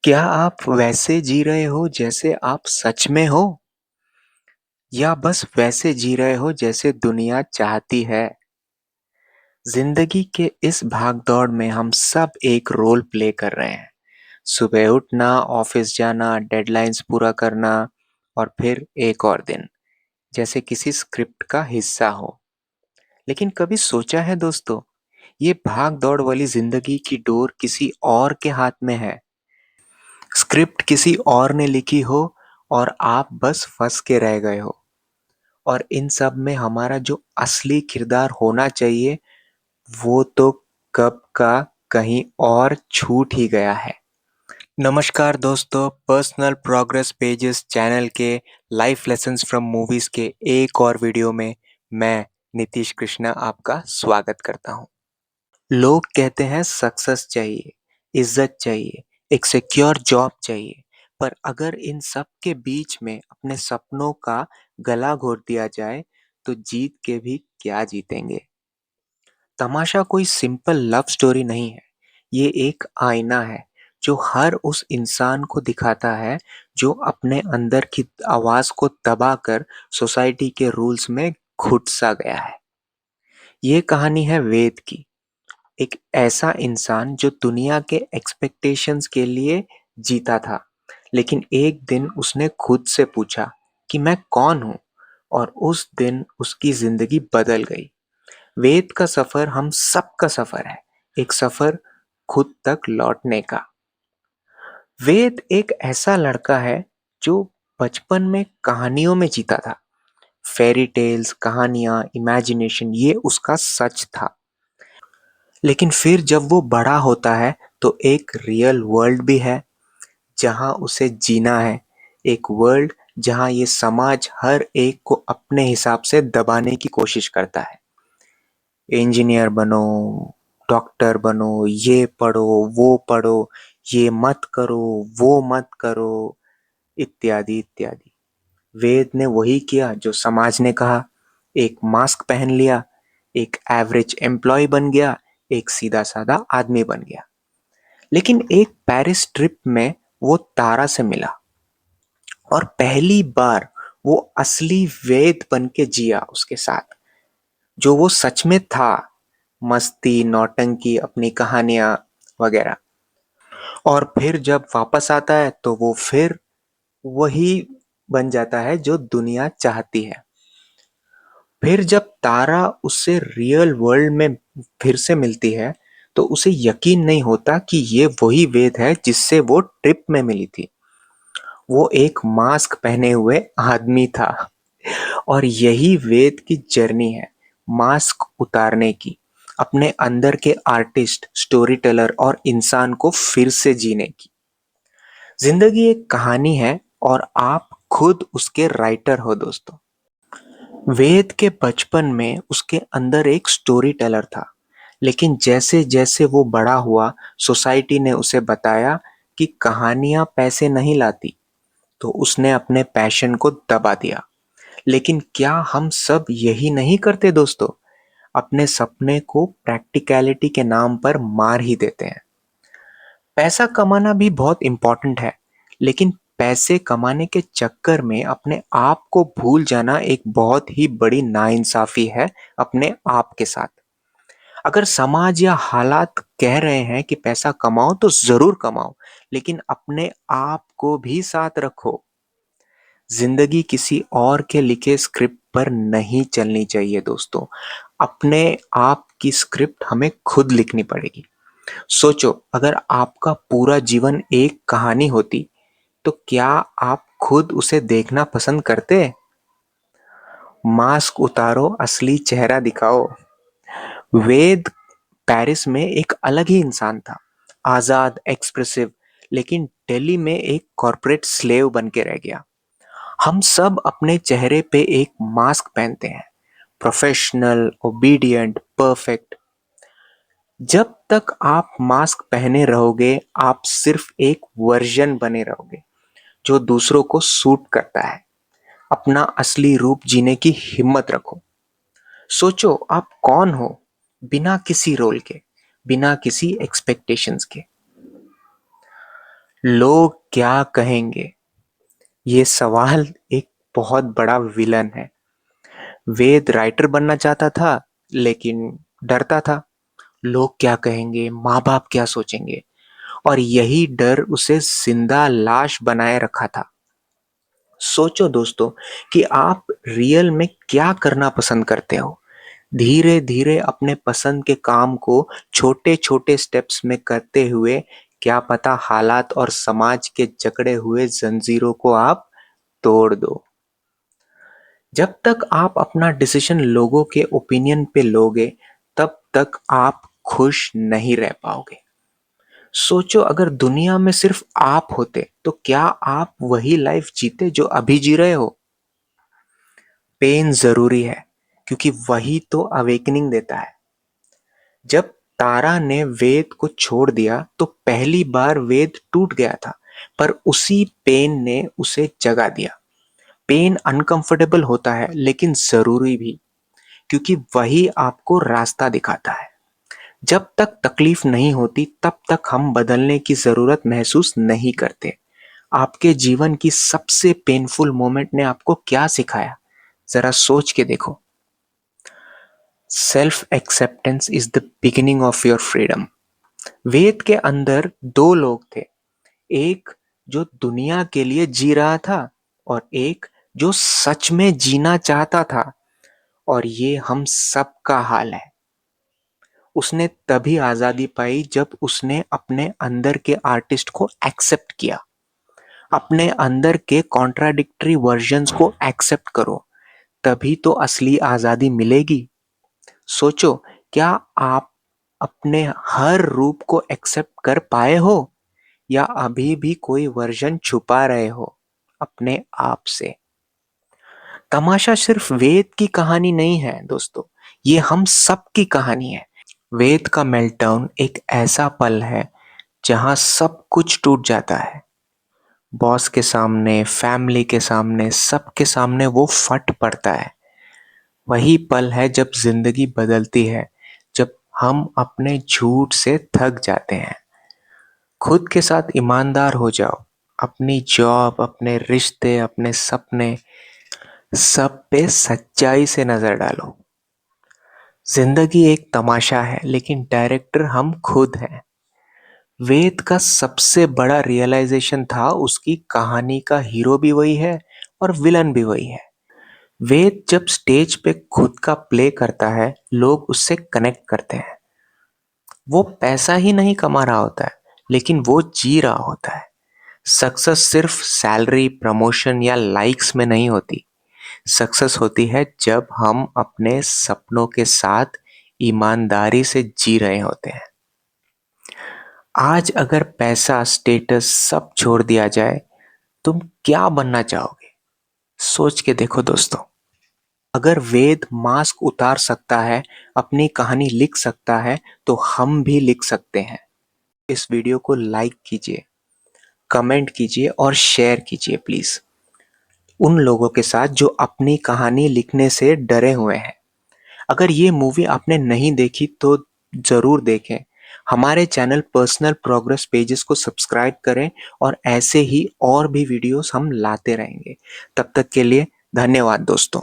क्या आप वैसे जी रहे हो जैसे आप सच में हो? या बस वैसे जी रहे हो जैसे दुनिया चाहती है? जिंदगी के इस भाग-दौड़ में हम सब एक रोल प्ले कर रहे हैं। सुबह उठना, ऑफिस जाना, डेडलाइंस पूरा करना और फिर एक और दिन, जैसे किसी स्क्रिप्ट का हिस्सा हो। लेकिन कभी सोचा है दोस्तों, ये भाग-दौड़ वाली जिंदगी की डोर किसी और के हाथ में है। स्क्रिप्ट किसी और ने लिखी हो और आप बस फंस के रह गए हो। और इन सब में हमारा जो असली किरदार होना चाहिए वो तो कब का कहीं और छूट ही गया है। नमस्कार दोस्तों, पर्सनल प्रोग्रेस पेजेस चैनल के लाइफ लेसन्स फ्रॉम मूवीज के एक और वीडियो में मैं नीतीश कृष्णा आपका स्वागत करता हूँ। लोग कहते हैं सक्सेस चाहिए, इज्जत चाहिए, एक सिक्योर जॉब चाहिए, पर अगर इन सब के बीच में अपने सपनों का गला घोट दिया जाए तो जीत के भी क्या जीतेंगे। तमाशा कोई सिंपल लव स्टोरी नहीं है, ये एक आईना है जो हर उस इंसान को दिखाता है जो अपने अंदर की आवाज को दबाकर सोसाइटी के रूल्स में घुट सा गया है। ये कहानी है वेद की, एक ऐसा इंसान जो दुनिया के एक्सपेक्टेशंस के लिए जीता था, लेकिन एक दिन उसने खुद से पूछा कि मैं कौन हूँ, और उस दिन उसकी जिंदगी बदल गई। वेद का सफर हम सबका सफर है, एक सफर खुद तक लौटने का। वेद एक ऐसा लड़का है जो बचपन में कहानियों में जीता था। फेरी टेल्स, कहानियां, इमेजिनेशन, ये उसका सच था। लेकिन फिर जब वो बड़ा होता है तो एक रियल वर्ल्ड भी है जहां उसे जीना है। एक वर्ल्ड जहां ये समाज हर एक को अपने हिसाब से दबाने की कोशिश करता है। इंजीनियर बनो, डॉक्टर बनो, ये पढ़ो, वो पढ़ो, ये मत करो, वो मत करो, इत्यादि इत्यादि। वेद ने वही किया जो समाज ने कहा। एक मास्क पहन लिया, एक एवरेज एम्प्लॉय बन गया, एक सीधा साधा आदमी बन गया। लेकिन एक पेरिस ट्रिप में वो तारा से मिला और पहली बार वो असली वेद बन के जिया उसके साथ, जो वो सच में था। मस्ती, नौटंकी, अपनी कहानियां वगैरह। और फिर जब वापस आता है तो वो फिर वही बन जाता है जो दुनिया चाहती है। फिर जब तारा उससे रियल वर्ल्ड में फिर से मिलती है तो उसे यकीन नहीं होता कि ये वही वेद है जिससे वो ट्रिप में मिली थी। वो एक मास्क पहने हुए आदमी था। और यही वेद की जर्नी है, मास्क उतारने की, अपने अंदर के आर्टिस्ट, स्टोरी टेलर और इंसान को फिर से जीने की। जिंदगी एक कहानी है और आप खुद उसके राइटर हो दोस्तों। वेद के बचपन में उसके अंदर एक स्टोरी टेलर था, लेकिन जैसे जैसे वो बड़ा हुआ सोसाइटी ने उसे बताया कि कहानियां पैसे नहीं लाती, तो उसने अपने पैशन को दबा दिया। लेकिन क्या हम सब यही नहीं करते दोस्तों? अपने सपने को प्रैक्टिकलिटी के नाम पर मार ही देते हैं। पैसा कमाना भी बहुत इंपॉर्टेंट है, लेकिन पैसे कमाने के चक्कर में अपने आप को भूल जाना एक बहुत ही बड़ी नाइंसाफी है अपने आप के साथ। अगर समाज या हालात कह रहे हैं कि पैसा कमाओ तो जरूर कमाओ, लेकिन अपने आप को भी साथ रखो। जिंदगी किसी और के लिखे स्क्रिप्ट पर नहीं चलनी चाहिए दोस्तों। अपने आप की स्क्रिप्ट हमें खुद लिखनी पड़ेगी। सोचो, अगर आपका पूरा जीवन एक कहानी होती तो क्या आप खुद उसे देखना पसंद करते? मास्क उतारो, असली चेहरा दिखाओ। वेद पेरिस में एक अलग ही इंसान था, आजाद, एक्सप्रेसिव, लेकिन दिल्ली में एक कॉर्पोरेट स्लेव बन के रह गया। हम सब अपने चेहरे पे एक मास्क पहनते हैं, प्रोफेशनल, ओबीडिएंट, परफेक्ट। जब तक आप मास्क पहने रहोगे आप सिर्फ एक वर्जन बने रहोगे जो दूसरों को सूट करता है। अपना असली रूप जीने की हिम्मत रखो। सोचो आप कौन हो, बिना किसी रोल के, बिना किसी एक्सपेक्टेशंस के। लोग क्या कहेंगे? ये सवाल एक बहुत बड़ा विलन है। वेद राइटर बनना चाहता था, लेकिन डरता था। लोग क्या कहेंगे, माँ बाप क्या सोचेंगे, और यही डर उसे जिंदा लाश बनाए रखा था। सोचो दोस्तों कि आप रियल में क्या करना पसंद करते हो। धीरे धीरे अपने पसंद के काम को छोटे छोटे स्टेप्स में करते हुए क्या पता हालात और समाज के जकड़े हुए जंजीरों को आप तोड़ दो। जब तक आप अपना डिसीजन लोगों के ओपिनियन पे लोगे, तब तक आप खुश नहीं रह पाओगे। सोचो अगर दुनिया में सिर्फ आप होते तो क्या आप वही लाइफ जीते जो अभी जी रहे हो? पेन जरूरी है, क्योंकि वही तो अवेकनिंग देता है। जब तारा ने वेद को छोड़ दिया तो पहली बार वेद टूट गया था, पर उसी पेन ने उसे जगा दिया। पेन अनकंफर्टेबल होता है, लेकिन जरूरी भी, क्योंकि वही आपको रास्ता दिखाता है। जब तक तकलीफ नहीं होती तब तक हम बदलने की जरूरत महसूस नहीं करते। आपके जीवन की सबसे पेनफुल मोमेंट ने आपको क्या सिखाया, जरा सोच के देखो। Self acceptance is the beginning of your freedom. वेद के अंदर दो लोग थे, एक जो दुनिया के लिए जी रहा था और एक जो सच में जीना चाहता था। और ये हम सब का हाल है। उसने तभी आजादी पाई जब उसने अपने अंदर के आर्टिस्ट को एक्सेप्ट किया। अपने अंदर के कॉन्ट्राडिक्टरी वर्जन्स को एक्सेप्ट करो, तभी तो असली आजादी मिलेगी। सोचो, क्या आप अपने हर रूप को एक्सेप्ट कर पाए हो, या अभी भी कोई वर्जन छुपा रहे हो अपने आप से? तमाशा सिर्फ वेद की कहानी नहीं है दोस्तों, ये हम सब की कहानी है। वेद का मेल्टडाउन एक ऐसा पल है जहां सब कुछ टूट जाता है। बॉस के सामने, फैमिली के सामने, सबके सामने वो फट पड़ता है। वही पल है जब जिंदगी बदलती है, जब हम अपने झूठ से थक जाते हैं। खुद के साथ ईमानदार हो जाओ। अपनी जॉब, अपने रिश्ते, अपने सपने, सब पे सच्चाई से नजर डालो। जिंदगी एक तमाशा है, लेकिन डायरेक्टर हम खुद हैं। वेद का सबसे बड़ा रियलाइजेशन था उसकी कहानी का हीरो भी वही है और विलन भी वही है। वेद जब स्टेज पे खुद का प्ले करता है, लोग उससे कनेक्ट करते हैं। वो पैसा ही नहीं कमा रहा होता है, लेकिन वो जी रहा होता है। सक्सेस सिर्फ सैलरी, प्रमोशन या लाइक्स में नहीं होती। सक्सेस होती है जब हम अपने सपनों के साथ ईमानदारी से जी रहे होते हैं। आज अगर पैसा, स्टेटस सब छोड़ दिया जाए, तुम क्या बनना चाहोगे? सोच के देखो दोस्तों। अगर वेद मास्क उतार सकता है, अपनी कहानी लिख सकता है, तो हम भी लिख सकते हैं। इस वीडियो को लाइक कीजिए, कमेंट कीजिए और शेयर कीजिए प्लीज, उन लोगों के साथ जो अपनी कहानी लिखने से डरे हुए हैं। अगर ये मूवी आपने नहीं देखी तो जरूर देखें। हमारे चैनल पर्सनल प्रोग्रेस पेजेस को सब्सक्राइब करें, और ऐसे ही और भी वीडियोस हम लाते रहेंगे। तब तक के लिए धन्यवाद दोस्तों।